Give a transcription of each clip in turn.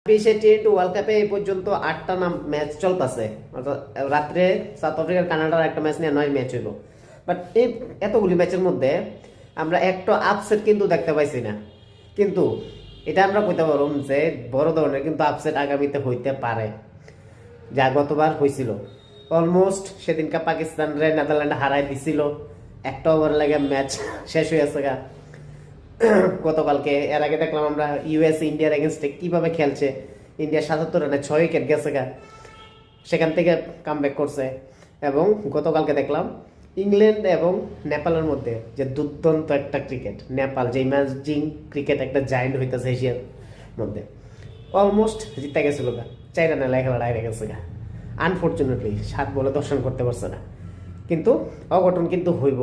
20 world কাপে এই পর্যন্ত 8টা ম্যাচ চলতেছে, অর্থাৎ রাত্রে সাউথ আফ্রিকার কানাডার একটা ম্যাচ নিয়ে 9 ম্যাচ হইল। বাট এই এতগুলি ম্যাচের মধ্যে আমরা একটা আপসেট কিন্তু দেখতে পাইছি না। কিন্তু এটা আমরা কইতে পারব যে বড় ধরনের কিন্তু আপসেট আগামীতে হইতে পারে, যা গতবার হয়েছিল। অলমোস্ট সেদিনকে পাকিস্তান রে নেদারল্যান্ড হারাই দিছিল, একটা ওভার লাগে ম্যাচ শেষ হয়ে গেছে গা। গতকালকে এর আগে দেখলাম আমরা ইউএস ইন্ডিয়ার এগেনস্টে কিভাবে খেলছে, ইন্ডিয়া 77 রানে 6 উইকেট গেছে গা, সেখান থেকে কামব্যাক করছে। এবং গতকালকে দেখলাম ইংল্যান্ড এবং নেপালের মধ্যে যে দুর্দান্ত একটা ক্রিকেট, নেপাল যে ইমাজিং ক্রিকেট একটা জায়েন্ট হইতেছে এশিয়ার মধ্যে, অলমোস্ট জিতে গেছিল গা, 4 রানে খেলাটা হেরে গেছে গা। আনফর্চুনেটলি 7 বলে 10 রান করতে পারছে না। কিন্তু অঘটন কিন্তু হইব।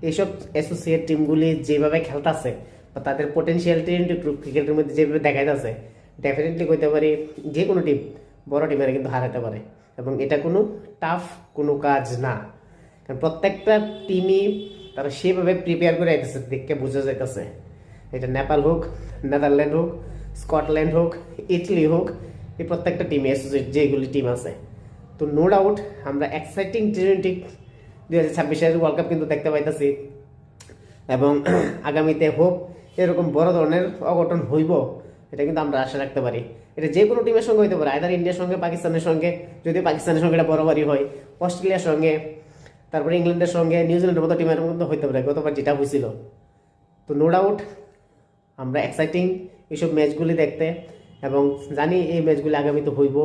এইসব অ্যাসোসিয়েট টিমগুলি যেভাবে খেলতেছে বা তাদের পোটেনশিয়াল ক্রিকেটের মধ্যে যেভাবে দেখা যাচ্ছে, ডেফিনেটলি কইতে পারি যে কোনো টিম বড় টিমের কিন্তু হারাতে পারে। এবং এটা কোনো টাফ কোনো কাজ না, কারণ প্রত্যেকটা টিমই তারা সেভাবে প্রিপেয়ার করে আইতেছে, দেখে বোঝা যাইতেছে। এটা নেপাল হোক, নেদারল্যান্ড হোক, স্কটল্যান্ড হোক, ইটালি হোক, এই প্রত্যেকটা টিমে অ্যাসোসিয়েট যেগুলি টিম আছে। তো নো ডাউট আমরা এক্সাইটিং টি20 2026-এর ওয়ার্ল্ড কাপ কিন্তু দেখতে পাইতেছি। এবং আগামীতে হোপ এরকম বড় ধরনের অঘটন হইব, এটা কিন্তু আমরা আশা রাখতে পারি। এটা যে কোনো টিমের সঙ্গে হইতে পারে, আইদার ইন্ডিয়ার সঙ্গে, পাকিস্তানের সঙ্গে, যদি পাকিস্তানের সঙ্গে এটা বরাবরই হয়, অস্ট্রেলিয়ার সঙ্গে, তারপরে ইংল্যান্ডের সঙ্গে, নিউজিল্যান্ডের মতো টিমের মধ্যে হইতে পারে গতবার যেটা হয়েছিল। তো নো ডাউট আমরা এক্সাইটিং এইসব ম্যাচগুলি দেখতে, এবং জানি এই ম্যাচগুলি আগামীতে হইব।